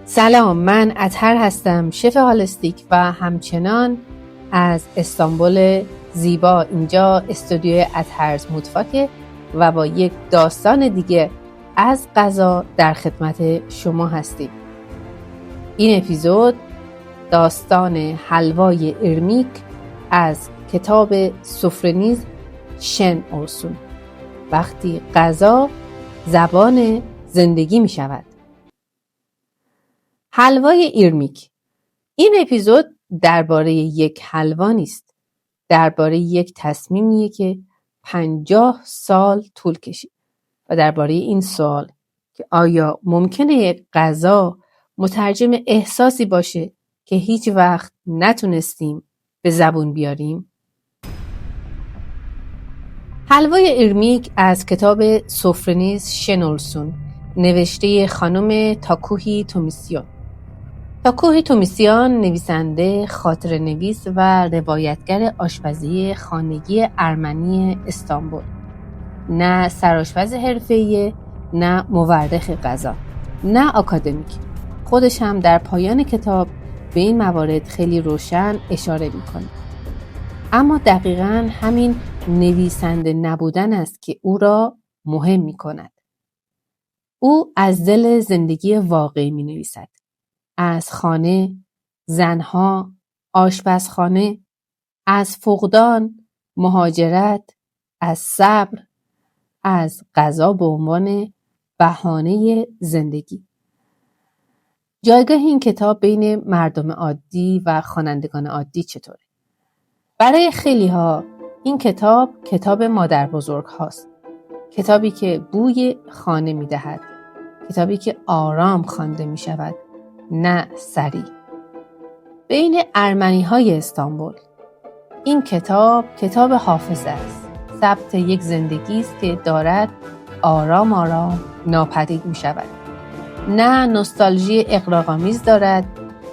سلام، من اطهر هستم، شف هالستیک و همچنان از استانبول زیبا. اینجا استودیوی اطهرز مطفاکه و با یک داستان دیگه از غذا در خدمت شما هستیم. این اپیزود داستان حلوای ارمیک از کتاب سفره‌نیز شن اولسون، وقتی غذا زبان زندگی می شود. حلوای ایرمیک. این اپیزود درباره یک حلوا نیست، درباره یک تصمیمیه که 50 سال طول کشید و درباره این سوال که آیا ممکنه یک غذا مترجم احساسی باشه که هیچ وقت نتونستیم به زبون بیاریم؟ حلوای ایرمیک از کتاب سفره‌نیز شن اولسون، نوشته خانم تاکوهی تومیسیون. تاکوهی تومیسیون نویسنده، خاطره نویس و روایتگر آشپزی خانگی ارمنی استانبول. نه سرآشپز حرفه‌ای، نه مورخ غذا، نه آکادمیک. خودش هم در پایان کتاب به این موارد خیلی روشن اشاره میکنه. اما دقیقاً همین نویسنده نبودن است که او را مهم میکند. او از دل زندگی واقعی می نویسد. از خانه، زنها، آشپزخانه، از فقدان، مهاجرت، از صبر، از غذا به عنوان بهانه زندگی. جایگاه این کتاب بین مردم عادی و خوانندگان عادی چطوره؟ برای خیلی ها این کتاب مادر بزرگ هاست. کتابی که بوی خانه می دهد. کتابی که آرام خوانده می شود، نه سریع. بین ارمنی های استانبول این کتاب حافظه است. ثبت یک زندگی است که دارد آرام آرام ناپدید می شود. نه نوستالژی اغراق‌آمیز دارد،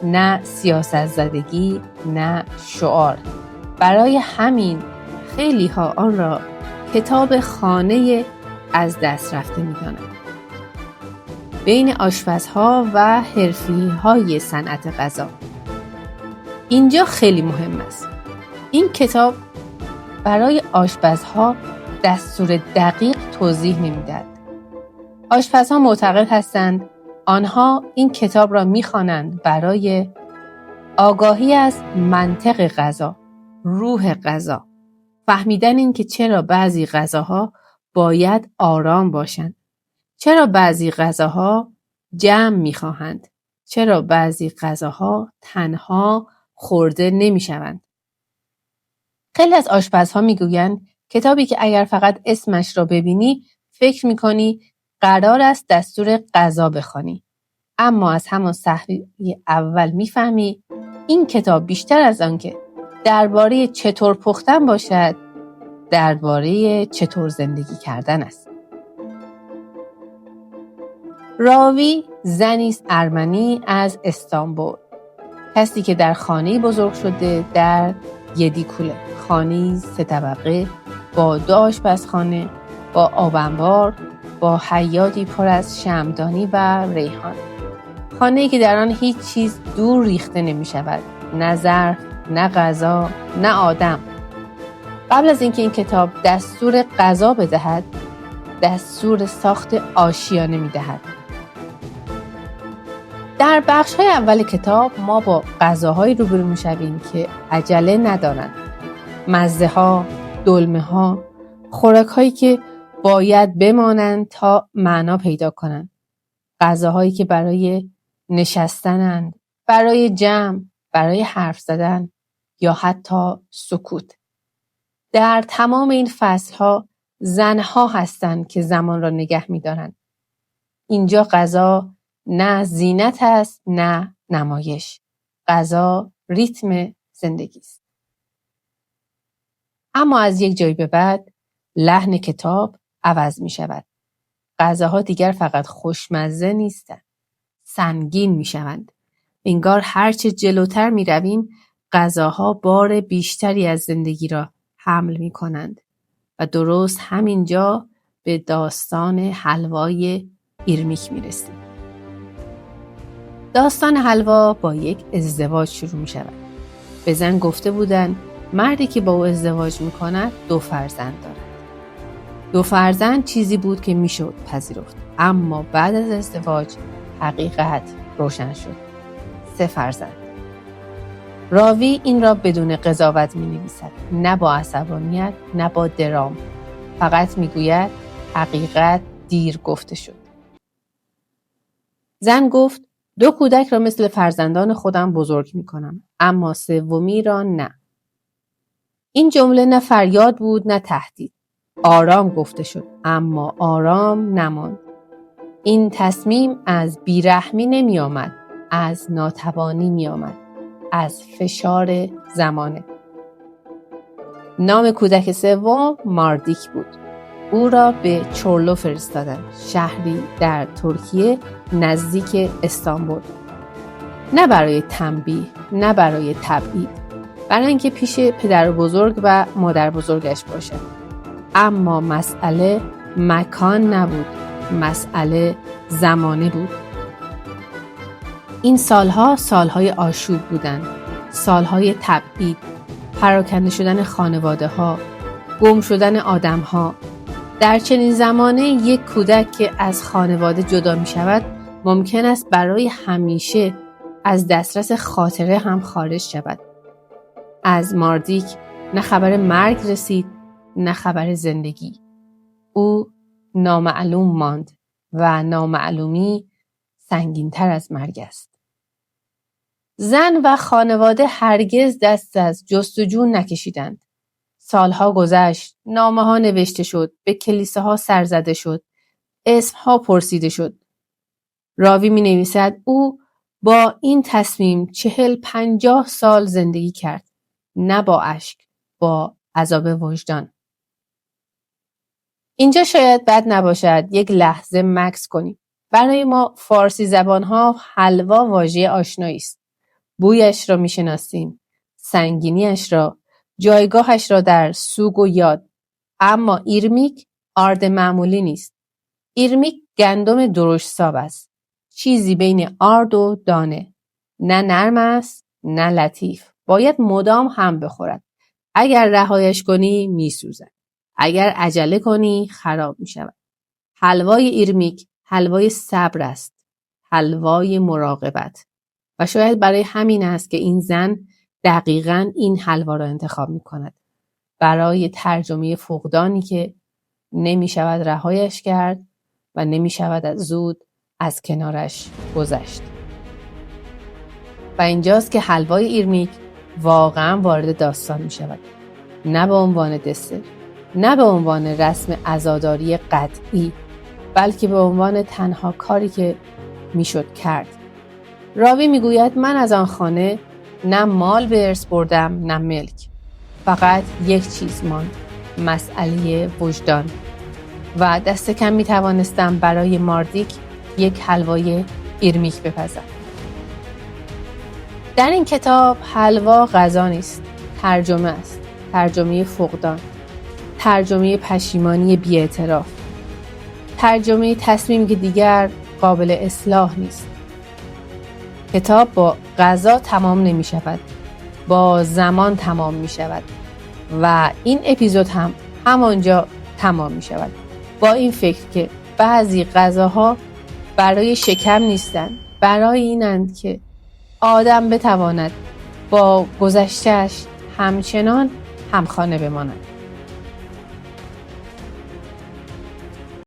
نه سیاست زدگی، نه شعار. برای همین خیلی ها آن را کتاب خانه از دست رفته می دانند. بین آشپزها و حرفی‌های صنعت غذا اینجا خیلی مهم است. این کتاب برای آشپزها دستور دقیق توضیح نمی‌دهد. آشپزها معتقد هستند آنها این کتاب را می‌خوانند برای آگاهی از منطق غذا، روح غذا، فهمیدن این که چرا بعضی غذاها باید آرام باشند، چرا بعضی غذاها جمع می‌خواهند، چرا بعضی غذاها تنها خورده نمی‌شوند. خیلی از آشپزها میگویند کتابی که اگر فقط اسمش را ببینی فکر میکنی قرار است دستور غذا بخوانی، اما از همان صفحه اول میفهمی این کتاب بیشتر از آن که درباره چطور پختن باشد، درباره چطور زندگی کردن است. راوی زنی است ارمنی از استانبول، کسی که در خانه‌ای بزرگ شده در یدیکوله، خانه‌ای 3 طبقه با 2 آشپزخانه، با آب انبار، با حیاطی پر از شمعدانی و ریحان. خانه‌ای که در آن هیچ چیز دور ریخته نمی شود، نه ظرف، نه غذا، نه آدم. قبل از اینکه این کتاب دستور غذا بدهد، دستور ساخت آشیانه می دهد. در بخش‌های اول کتاب ما با غذاهایی روبرو می‌شویم که عجله ندارند. مزه‌ها، دلمه‌ها، خوراک‌هایی که باید بمانند تا معنا پیدا کنند. غذاهایی که برای نشستنند، برای جمع، برای حرف زدن یا حتی سکوت. در تمام این فصل‌ها زن‌ها هستند که زمان را نگه می‌دارند. اینجا غذا نه زینت است، نه نمایش. غذا ریتم زندگی است. اما از یک جایی به بعد لحن کتاب عوض می شود. غذاها دیگر فقط خوشمزه نیستند، سنگین می شوند. انگار هرچه جلوتر می رویم غذاها بار بیشتری از زندگی را حمل می کنند و درست همینجا به داستان حلوای ایرمیک می رسیم. داستان حلوا با یک ازدواج شروع می شود. به زن گفته بودند مردی که با او ازدواج می کند 2 فرزند دارد. 2 فرزند چیزی بود که می شد پذیرفت، اما بعد از ازدواج حقیقت روشن شد. 3 فرزند. راوی این را بدون قضاوت می نویسد، نه با عصبانیت، نه با درام. فقط می گوید حقیقت دیر گفته شد. زن گفت 2 کودک را مثل فرزندان خودم بزرگ می کنم، اما 3می را نه. این جمله نه فریاد بود نه تهدید. آرام گفته شد، اما آرام نماند. این تصمیم از بیرحمی نمی آمد، از ناتوانی می آمد، از فشار زمانه. نام کودک 3 ماردیک بود. او را به چورلو فرستادند، شهری در ترکیه نزدیک استانبول. نه برای تنبیه، نه برای تبعید، برای اینکه پیش پدر بزرگ و مادر بزرگش باشد. اما مسئله مکان نبود، مسئله زمانه بود. این سالها سالهای آشوب بودند، سالهای تبعید، پراکنده شدن خانواده ها، گم شدن آدم ها. در چنین زمانه یک کودک که از خانواده جدا می شود ممکن است برای همیشه از دسترس خاطره هم خارج شود. از ماردیک نه خبر مرگ رسید نه خبر زندگی. او نامعلوم ماند و نامعلومی سنگین‌تر از مرگ است. زن و خانواده هرگز دست از جستجو نکشیدند. سالها گذشت، نامه‌ها نوشته شد، به کلیساها سر زده شد، اسمها پرسیده شد. راوی می نویسد او با این تصمیم 40-50 سال زندگی کرد، نه با اشک، با عذاب وجدان. اینجا شاید بد نباشد یک لحظه مکث کنیم. برای ما فارسی زبانها حلوا واژه آشنایی است. بویش را میشناسیم، سنگینیش را، جایگاهش را در سوگ و یاد. اما ایرمیک آرد معمولی نیست. ایرمیک گندم درشتساب است. چیزی بین آرد و دانه. نه نرم است، نه لطیف. باید مدام هم بخورد. اگر رهایش کنی میسوزد. اگر عجله کنی خراب می شود. حلوای ایرمیک حلوای صبر است. حلوای مراقبت. و شاید برای همین است که این زن دقیقاً این حلوا را انتخاب می کند. برای ترجمه فقدانی که نمی شود رهایش کرد و نمی شود از زود از کنارش گذشت. و اینجاست که حلوای ایرمیک واقعاً وارد داستان می شود. نه به عنوان دسر، نه به عنوان رسم عزاداری قطعی، بلکه به عنوان تنها کاری که میشد کرد. راوی میگوید من از آن خانه نه مال به ارث بردم نه ملک. فقط یک چیز ماند، مسئله وجدان. و دست کم میتوانستم برای ماردیک یک حلوای ایرمیک بپزم. در این کتاب حلوا غذا نیست، ترجمه است. ترجمه فقدان، ترجمه پشیمانی بی‌اعتراف، ترجمه تصمیم که دیگر قابل اصلاح نیست. کتاب با غذا تمام نمی شود، با زمان تمام می شود و این اپیزود هم همانجا تمام می شود. با این فکر که بعضی غذاها برای شکم نیستند، برای اینند که آدم بتواند با گذشته‌اش همچنان همخانه بماند.